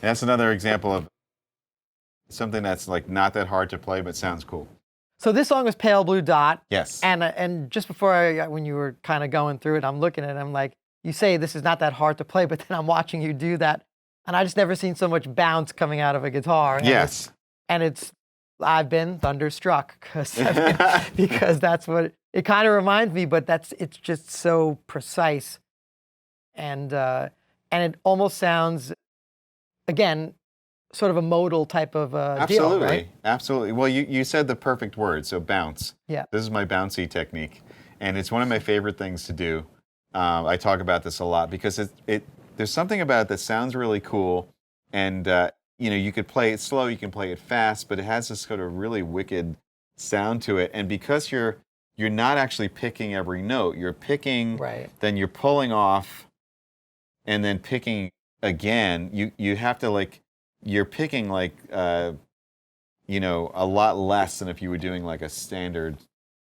That's another example of something that's like not that hard to play, but sounds cool. So this song was Pale Blue Dot. Yes. And just before when you were kind of going through it, I'm looking at it, I'm like, you say this is not that hard to play, but then I'm watching you do that, and I just never seen so much bounce coming out of a guitar. Yes. I've been thunderstruck because that's what it kind of reminds me, but it's just so precise, and it almost sounds, again, sort of a modal type of deal, right? Absolutely. Well, you said the perfect word, so bounce. Yeah. This is my bouncy technique, and it's one of my favorite things to do. I talk about this a lot because there's something about it that sounds really cool, and you could play it slow, you can play it fast, but it has this sort of really wicked sound to it. And because you're not actually picking every note, you're picking, right, then you're pulling off, and then picking again. You have to you're picking a lot less than if you were doing like a standard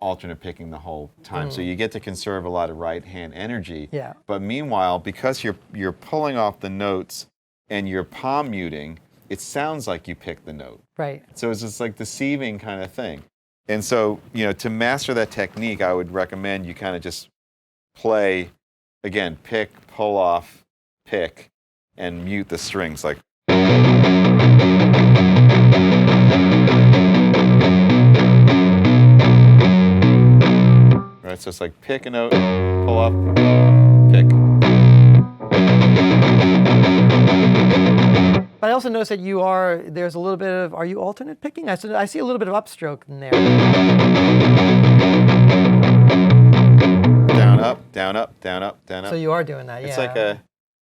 alternate picking the whole time. So you get to conserve a lot of right hand energy. Yeah. But meanwhile, because you're pulling off the notes and you're palm muting, it sounds like you picked the note. Right. So it's just like deceiving kind of thing. And so, to master that technique, I would recommend you kind of just play, again, pick, pull off, pick, and mute the strings like. Right, so it's like pick a note, pull up, pick. But I also noticed that there's a little bit of, are you alternate picking? I see a little bit of upstroke in there. Down, up, down, up, down, up, down, up. So you are doing that, yeah.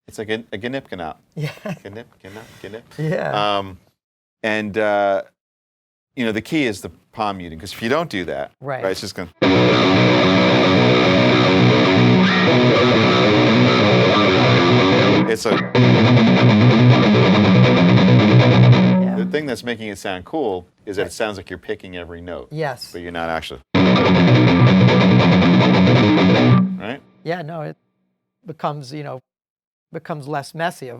It's like a gnip, gnop. Yeah. Gnip, gnop, gnip. Yeah. And the key is the palm muting, because if you don't do that, right, it's just going. It's a. Yeah. The thing that's making it sound cool is that it sounds like you're picking every note. Yes. But you're not actually. Right? Yeah, no, it becomes less messy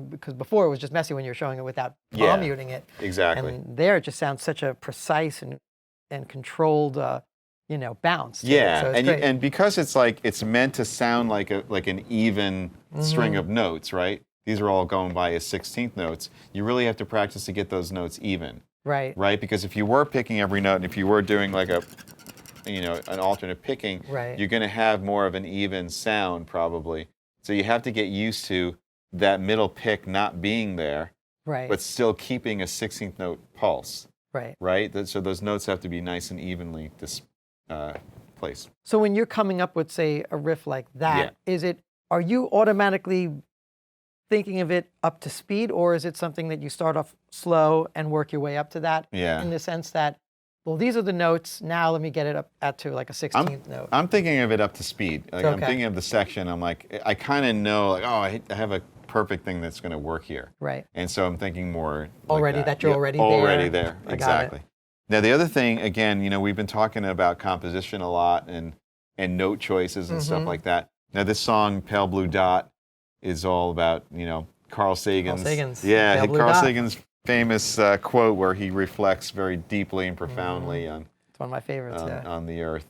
because before it was just messy when you're showing it without palm muting it. Exactly. And there it just sounds such a precise and controlled bounce. Yeah, so and because it's meant to sound like an even string of notes, right? These are all going by as 16th notes. You really have to practice to get those notes even. Right. Right? Because if you were picking every note, and if you were doing like an alternate picking, right, you're going to have more of an even sound probably. So you have to get used to that middle pick not being there, right, but still keeping a 16th note pulse. Right. Right? So those notes have to be nice and evenly placed. So when you're coming up with, say, a riff like that, are you automatically thinking of it up to speed, or is it something that you start off slow and work your way up to that? Yeah. In the sense that, well, these are the notes, now let me get it up to like a 16th note. I'm thinking of it up to speed. Okay. I'm thinking of the section, I'm like, I kind of know, I have a perfect thing that's going to work here. Right. And so I'm thinking more already like that you're already there. Already there, I exactly. Now the other thing, again, we've been talking about composition a lot and note choices and stuff like that. Now this song, Pale Blue Dot, is all about, Carl Sagan's. Yeah, Carl Sagan's famous quote where he reflects very deeply and profoundly on. It's one of my favorites. On the Earth,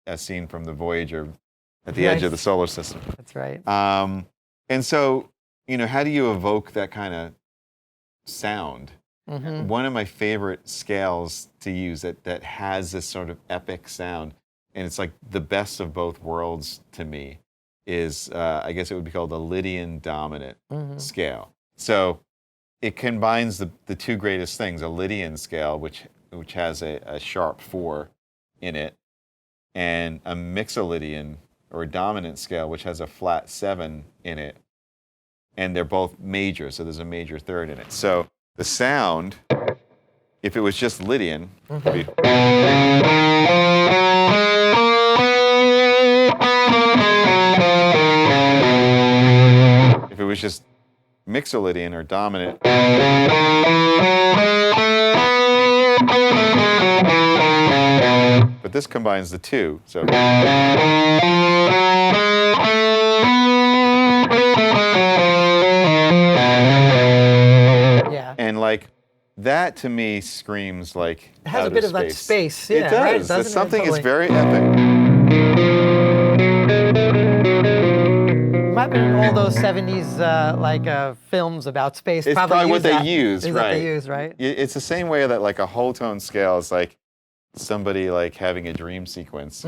as seen from the Voyager at the edge of the solar system. That's right. And so, how do you evoke that kind of sound? Mm-hmm. One of my favorite scales to use that has this sort of epic sound, and it's like the best of both worlds to me, is I guess it would be called the Lydian dominant scale. So it combines the two greatest things: a Lydian scale, which has a sharp 4 in it, and a Mixolydian or a dominant scale, which has a flat 7 in it, and they're both major, so there's a major third in it. So the sound, if it was just Lydian, would be. If it was just Mixolydian or dominant. But this combines the two, so. that to me screams like It has a outer bit of that space. space, yeah, It does. right? It's Doesn't it? something. It's Totally. very epic. It might have been in all those 70s films about space. It's probably what use they that. use, Is right? That they use, right? It's the same way that like a whole tone scale is like somebody like having a dream sequence.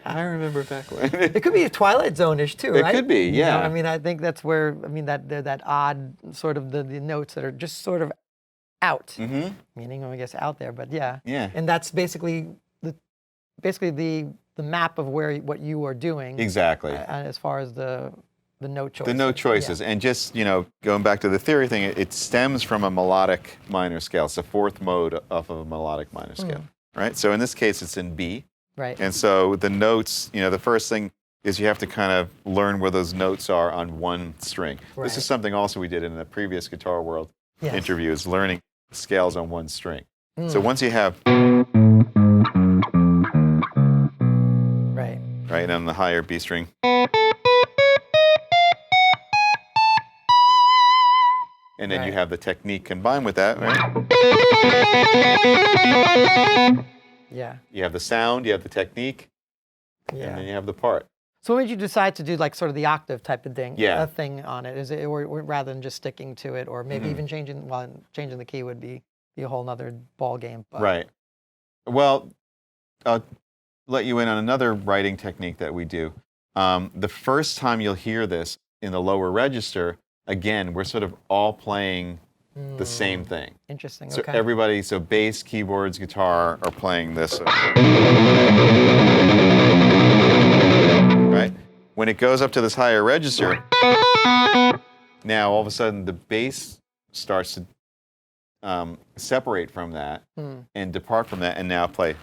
I remember back when. It could be Twilight Zone-ish too, It right? could be, You know, yeah. I mean, I think that's where that odd sort of the notes that are just sort of out, meaning I guess out there, but yeah. Yeah. And that's basically the map of what you are doing. Exactly. As far as the note choices. The note choices, Yeah. and just going back to the theory thing, it stems from a melodic minor scale. It's the fourth mode of a melodic minor scale, right? So in this case, it's in B. Right. And so the notes, the first thing is you have to kind of learn where those notes are on one string. Right. This is something also we did in the previous Guitar World Yes. interview, is learning scales on one string. So once you have, Right. right, on the higher B string, and then you Right. have the technique combined with that, right? Yeah. You have the sound, you have the technique, and then Yeah. you have the part. So when did you decide to do like sort of the octave type of thing? Yeah. A thing on it? Is it or rather than just sticking to it, or maybe even changing the key would be a whole nother ball game. But. Right. Well, I'll let you in on another writing technique that we do. The first time you'll hear this in the lower register, again, we're sort of all playing the same thing. Interesting. So Okay. so bass, keyboards, guitar are playing this. Right? When it goes up to this higher register, now all of a sudden the bass starts to separate from that and depart from that and now play.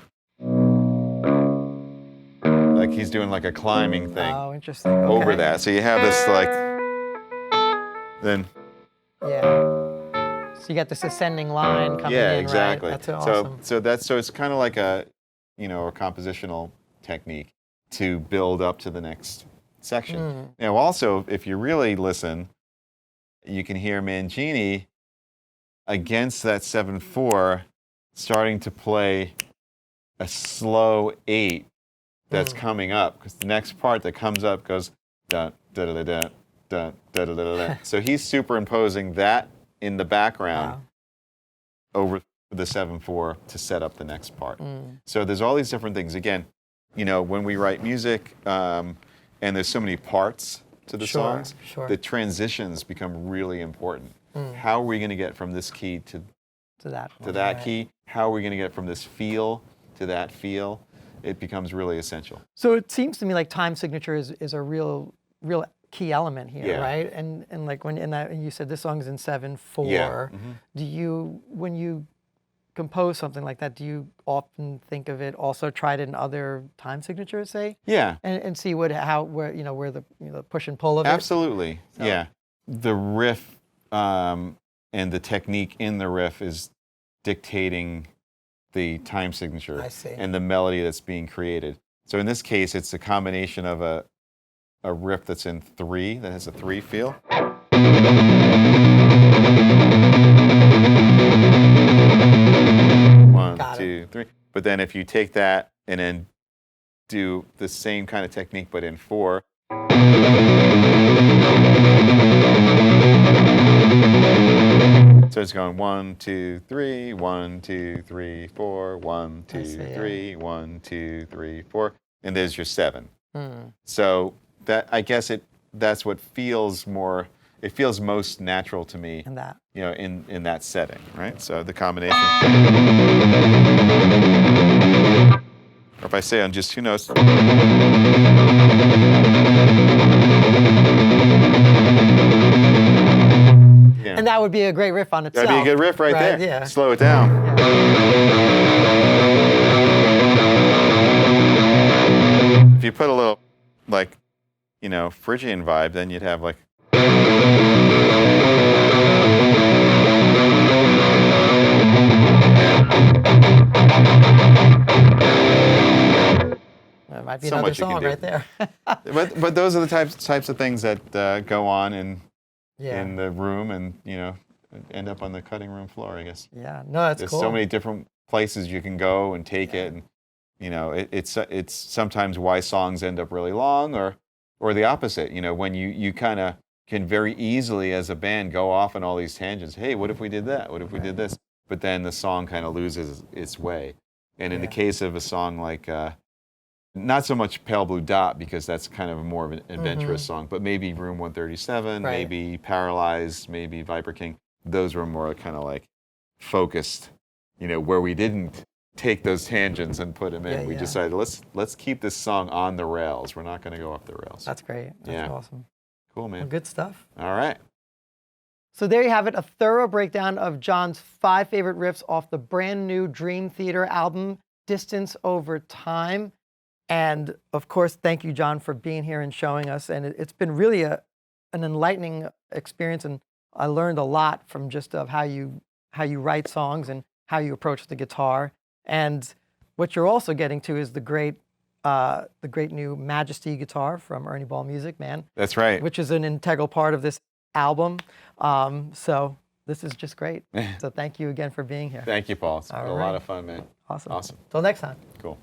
Like he's doing like a climbing thing Oh, interesting. over Okay. that. So you have this like, then, Yeah. So you got this ascending line coming yeah, in, exactly. right? That's awesome. So it's kind of like a compositional technique to build up to the next section. Now also, if you really listen, you can hear Mangini against that 7/4 starting to play a slow 8 that's coming up, because the next part that comes up goes dun da da da da dun da da da da. So he's superimposing that in the background over the 7/4 to set up the next part. So there's all these different things. Again, when we write music, and there's so many parts to the songs, Sure. the transitions become really important. How are we going to get from this key to that that key? How are we going to get from this feel to that feel? It becomes really essential. So it seems to me like time signature is a real key element here, Yeah. right? And like when you said this song is in 7/4. Yeah. Do you, when you compose something like that, do you often think of it also tried in other time signatures, say? Yeah, And see where the push and pull of it? absolutely. Yeah. The riff and the technique in the riff is dictating the time signature I see. and the melody that's being created. So in this case, it's a combination of a riff that's in 3, that has a 3 feel. One, Got it. 2, 3. But then if you take that and then do the same kind of technique but in 4. So it's going 1, 2, 3, 1, 2, 3, 4, 1, 2, see, yeah. 3, 1, 2, 3, 4, and there's your 7. Hmm. So that, I guess that's what feels more. It feels most natural to me, And that. in that setting, right? So the combination. Or if I say on just 2 notes. Yeah. And that would be a great riff on itself. That'd be a good riff right there. Yeah. Slow it down. If you put a little, like, Phrygian vibe, then you'd have like. That might be So another much you can song do. right there. But those are the types of things that go on, and Yeah. in the room and, end up on the cutting room floor, I guess. Yeah. No, that's There's cool. so many different places you can go and take it. And, it's sometimes why songs end up really long or the opposite, when you kind of can very easily as a band go off on all these tangents. Hey, what if we did that? What if we did this? But then the song kind of loses its way. And in the case of a song like, not so much Pale Blue Dot, because that's kind of more of an adventurous song, but maybe Room 137, maybe Paralyzed, maybe Viper King. Those were more kind of like focused, where we didn't take those tangents and put them in. We decided, let's keep this song on the rails. We're not going to go off the rails. That's great. That's awesome. Cool, man. Well, good stuff. All right. So there you have it, a thorough breakdown of John's 5 favorite riffs off the brand new Dream Theater album, Distance Over Time. And of course, thank you, John, for being here and showing us. And it's been really an enlightening experience. And I learned a lot from just of how you write songs and how you approach the guitar. And what you're also getting to is the great new Majesty guitar from Ernie Ball Music Man. That's right. Which is an integral part of this album. So this is just great. So thank you again for being here. Thank you, Paul. It's been a lot of fun, man. Awesome. Awesome. Till next time. Cool.